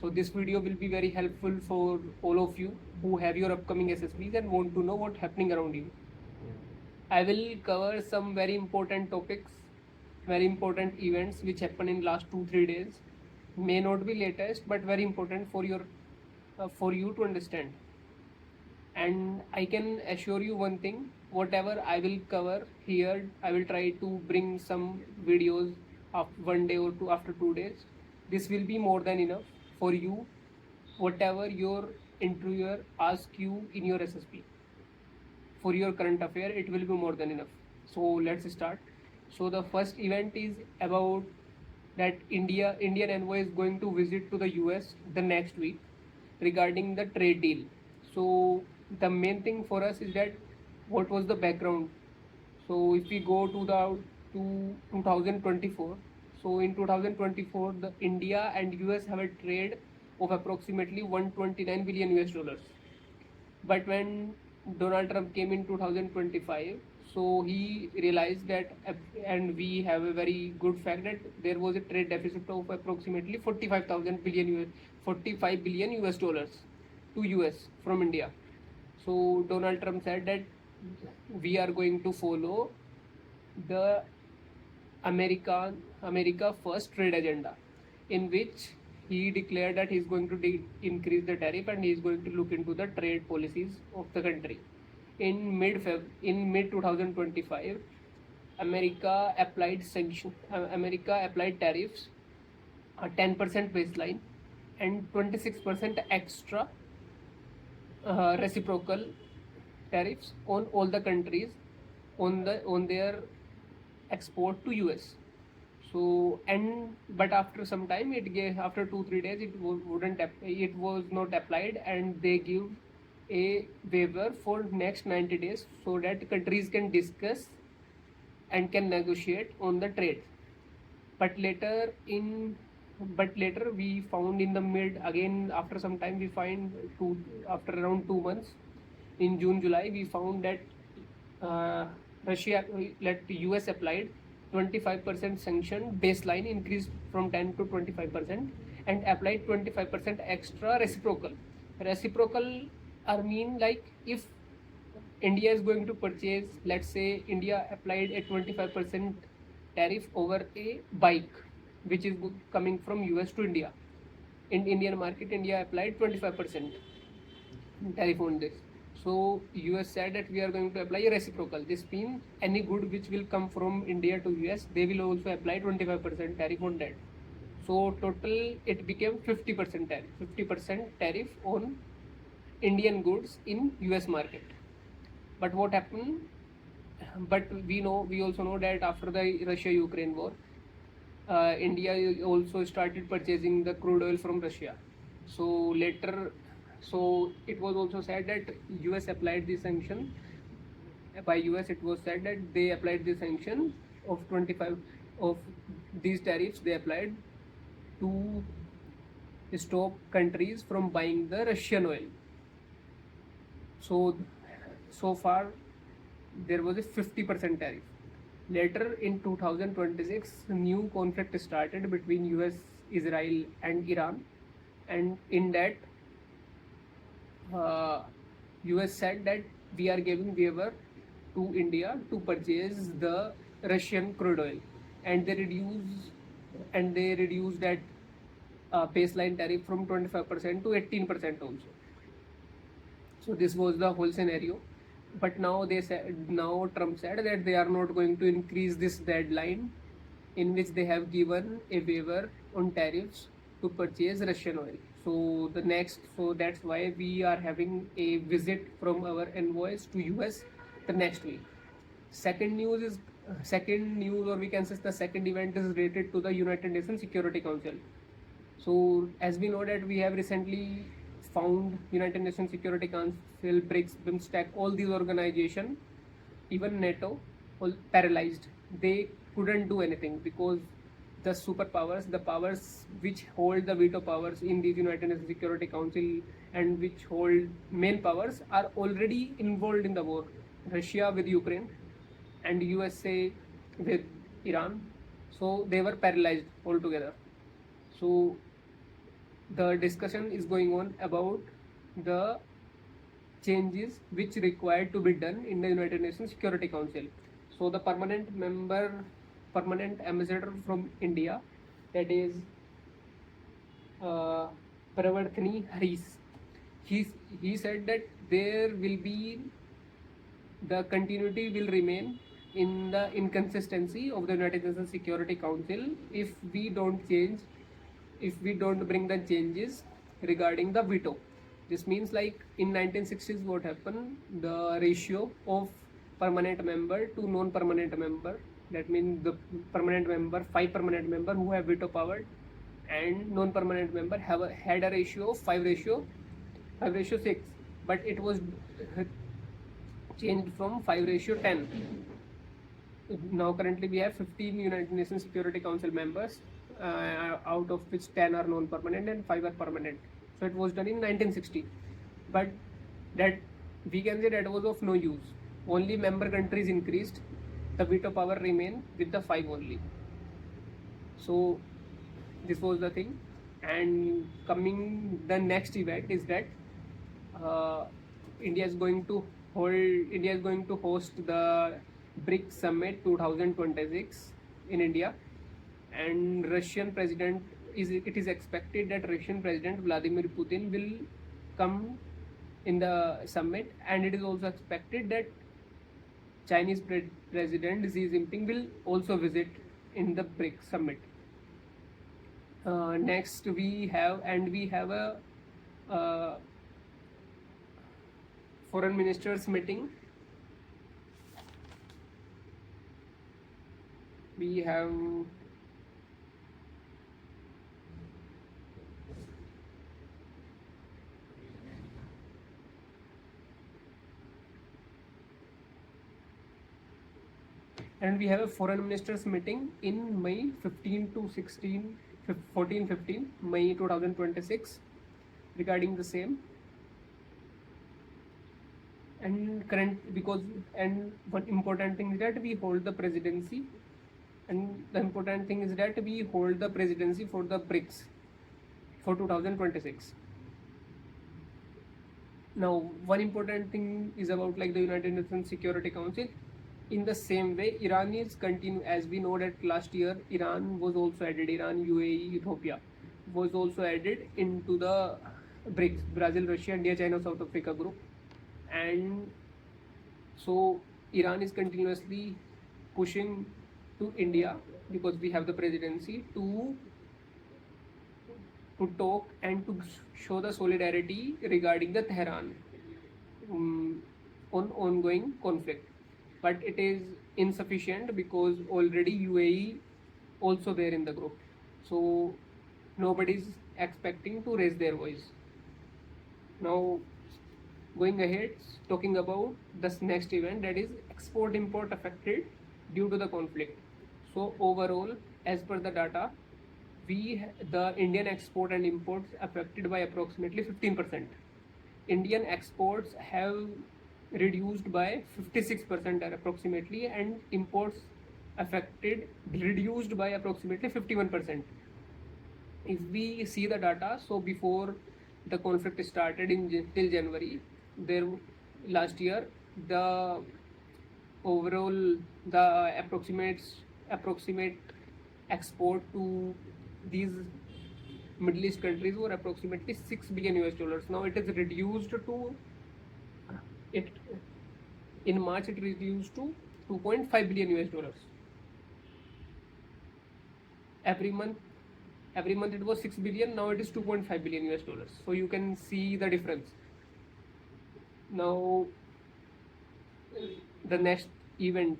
So this video will be very helpful for all of you who have your upcoming SSBs and want to know what's happening around you. I will cover some very important topics, very important events which happen in last 2-3 days. May not be latest, but very important for you to understand. And I can assure you one thing: whatever I will cover here, I will try to bring some videos of 1 day or two after 2 days. This will be more than enough for you. Whatever your interviewer asks you in your SSP for your current affair, it will be more than enough. So let's start. So the first event is about that Indian envoy is going to visit to the US the next week regarding the trade deal. So the main thing for us is that what was the background. So if we go to 2024, so in 2024 the India and US have a trade of approximately 129 billion US dollars. But when Donald Trump came in 2025, so he realized that, and we have a very good fact that there was a trade deficit of approximately 45 billion US dollars to US from India. So Donald Trump said that we are going to follow the America First trade agenda, in which he declared that he is going to increase the tariff and he is going to look into the trade policies of the country. In mid 2025, America applied tariffs, a 10% baseline, and 26% extra reciprocal tariffs on all the countries on their export to US. So but after some time, after 2-3 days it was not applied, and they give a waiver for next 90 days so that countries can discuss and can negotiate on the trade. But later we found in the mid, again after some time, we find after around 2 months, in June July, we found that Russia let the US applied 25% sanction baseline, increased from 10 to 25%, and applied 25% extra reciprocal are mean like, if India is going to purchase, let's say India applied a 25% tariff over a bike which is coming from US to India. In Indian market, India applied 25% tariff on this. So US said that we are going to apply a reciprocal. This means any good which will come from India to US, they will also apply 25% tariff on that. So total it became 50% tariff on Indian goods in US market. But what happened? But we also know that after the Russia-Ukraine war, India also started purchasing the crude oil from Russia. So it was also said that US applied the sanction. By US, it was said that they applied the sanction of 25 of these tariffs. They applied to stop countries from buying the Russian oil. So far there was a 50% tariff. Later in 2026, new conflict started between US, Israel and Iran, and in that US said that we are giving waiver to India to purchase the Russian crude oil, and they reduced that baseline tariff from 25% to 18% also. So this was the whole scenario. But now Trump said that they are not going to increase this deadline, in which they have given a waiver on tariffs to purchase Russian oil. So that's why we are having a visit from our envoys to US the next week. Second news, or we can say the second event, is related to the United Nations Security Council. So as we know that we have recently found United Nations Security Council, BRICS, BIMSTEC, all these organizations, even NATO, all paralyzed. They couldn't do anything because the superpowers, the powers which hold the veto powers in the United Nations Security Council and which hold main powers, are already involved in the war. Russia with Ukraine and USA with Iran. So they were paralyzed altogether. So the discussion is going on about the changes which required to be done in the United Nations Security Council. So the permanent ambassador from India, that is uh, Paravarthini Haris, he he said that there will be the continuity will remain in the inconsistency of the United Nations Security Council if we don't change, if we don't bring the changes regarding the veto. This means like in 1960s what happened, the ratio of permanent member to non-permanent member, that means the permanent member, 5 permanent member who have veto power, and non-permanent member had a ratio of 5:6, but it was changed from 5:10. Now currently we have 15 United Nations Security Council members, out of which 10 are non-permanent and 5 are permanent. So it was done in 1960, but that we can say that was of no use. Only member countries increased, the veto power remained with the 5 only. So this was the thing. And coming the next event is that uh, India is going to host the BRICS Summit 2026 in India, and it is expected that Russian President Vladimir Putin will come in the summit, and it is also expected that Chinese President Xi Jinping will also visit in the BRICS Summit. Next we have a uh, foreign ministers meeting. We have a foreign ministers meeting in May 15 to 16, 14, 15 May 2026 regarding the same. And one important thing is that we hold the presidency, and the important thing is that we hold the presidency for the BRICS for 2026. Now one important thing is about like the United Nations Security Council. In the same way, Iran is continue, as we know that last year Iran was also added, Iran, UAE, Ethiopia was also added into the BRICS, Brazil, Russia, India, China, South Africa group. And so Iran is continuously pushing to India, because we have the presidency, to talk and to show the solidarity regarding the Tehran on ongoing conflict. But it is insufficient because already UAE also there in the group, so nobody is expecting to raise their voice. Now going ahead, talking about this next event, that is export import affected due to the conflict. So overall, as per the data, the Indian export and imports affected by approximately 15%. Indian exports have reduced by 56% approximately, and imports reduced by approximately 51%. If we see the data, so before the conflict started till January, there last year, the overall the approximate export to these Middle East countries were approximately $6 billion. Now it is reduced to it in March, it reduced to $2.5 billion. Every month it was 6 billion, now it is $2.5 billion. So you can see the difference. Now the next event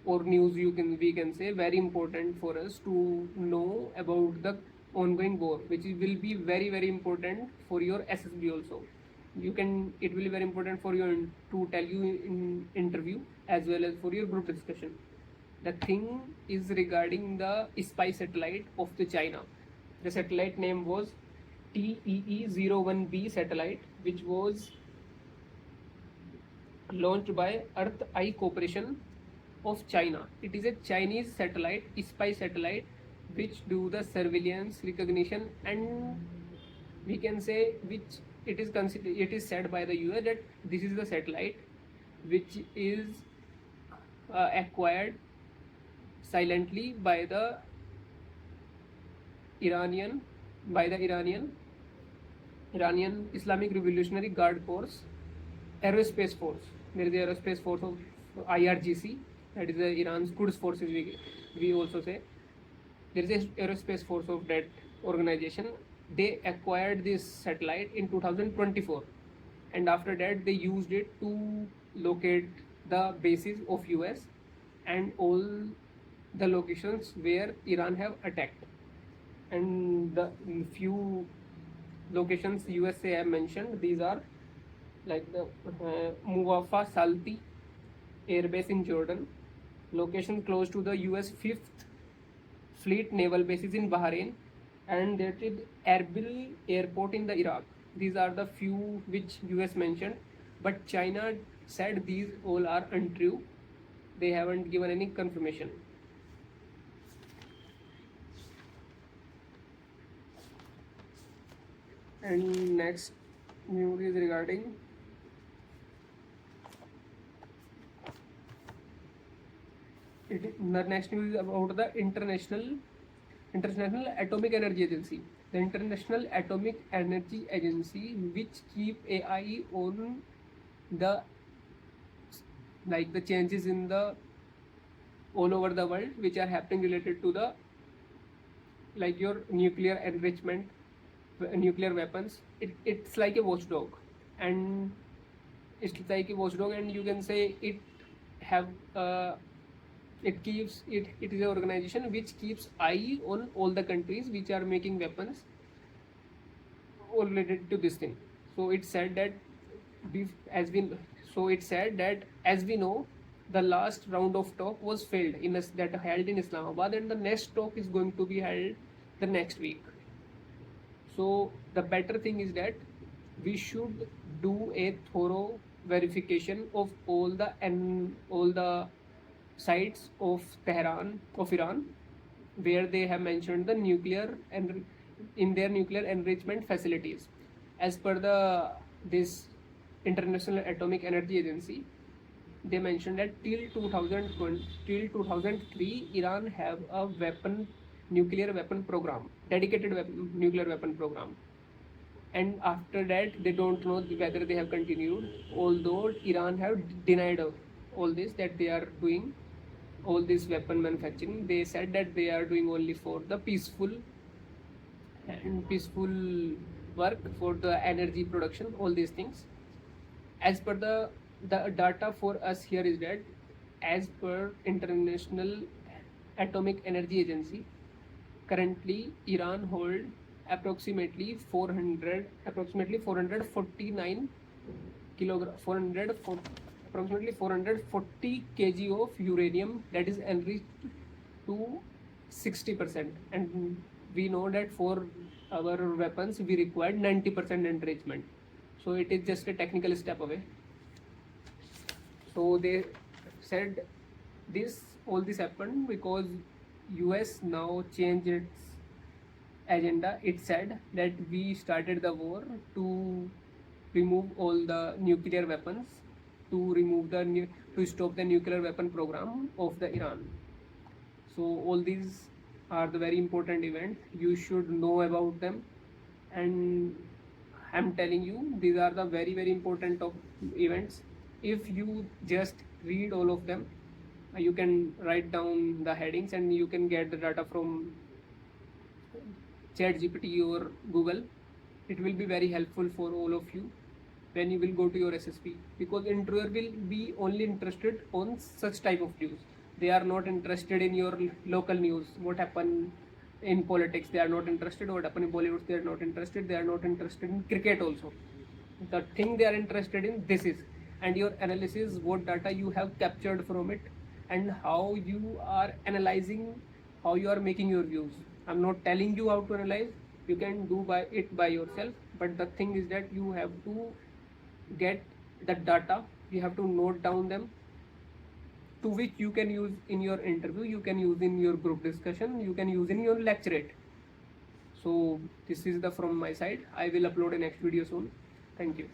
or news, we can say, very important for us to know about the ongoing war, which will be very very important for your SSB also. It will be very important for you to tell you in interview as well as for your group discussion. The thing is regarding the spy satellite of the China. The satellite name was TEE-01B satellite, which was launched by Earth Eye Corporation of China. It is a Chinese spy satellite, which do the surveillance, recognition, and we can say, which it is considered, it is said by the US that this is the satellite which is acquired silently by the Iranian by the Iranian Islamic Revolutionary Guard Force, Aerospace Force. There is the Aerospace Force of IRGC, that is the Iran's Quds Forces, we also say. There is a Aerospace Force of that organization. They acquired this satellite in 2024, and after that they used it to locate the bases of US and all the locations where Iran have attacked. And the few locations USA have mentioned, these are like the Muwafa Salti airbase in Jordan, location close to the US 5th Fleet naval bases in Bahrain, and that is Erbil airport in the Iraq. These are the few which US mentioned, but China said these all are untrue. They haven't given any confirmation. And next news is regarding the next news is about the International Atomic Energy Agency. The International Atomic Energy Agency, which keep AI on the like the changes in the all over the world which are happening related to the like your nuclear enrichment, nuclear weapons. It's like a watchdog, and you can say it have it keeps it is an organization which keeps eye on all the countries which are making weapons all related to this thing. So it said that as we know, the last round of talk was failed that held in Islamabad, and the next talk is going to be held the next week. So the better thing is that we should do a thorough verification of all the sites of Iran, where they have mentioned the nuclear and in their nuclear enrichment facilities. As per this International Atomic Energy Agency, they mentioned that till 2003, Iran have a nuclear weapon program, dedicated nuclear weapon program. And after that, they don't know whether they have continued, although Iran have denied all this, that they are doing all this weapon manufacturing. They said that they are doing only for the peaceful work, for the energy production, all these things. As per the data for us here is that, as per International Atomic Energy Agency, currently Iran hold approximately 449 approximately 440 kg of uranium that is enriched to 60%, and we know that for our weapons we require 90% enrichment. So it is just a technical step away. So they said all this happened because US now changed its agenda. It said that we started the war to remove all the nuclear weapons, to stop the nuclear weapon program of the Iran. So all these are the very important events. You should know about them, and I'm telling you, these are the very, very important events. If you just read all of them, you can write down the headings and you can get the data from ChatGPT or Google. It will be very helpful for all of you when you will go to your SSP, because interviewer will be only interested on such type of news. They are not interested in your local news, what happened in politics. They are not interested what happened in Bollywood. They are not interested. They are not interested in cricket also. The thing they are interested in this is, and your analysis, what data you have captured from it, and how you are analyzing, how you are making your views. I'm not telling you how to analyze. You can do by yourself. But the thing is that you have to get the data. You have to note down them, to which you can use in your interview, you can use in your group discussion, you can use in your lecturate. So this is the from my side. I will upload a next video soon. Thank you.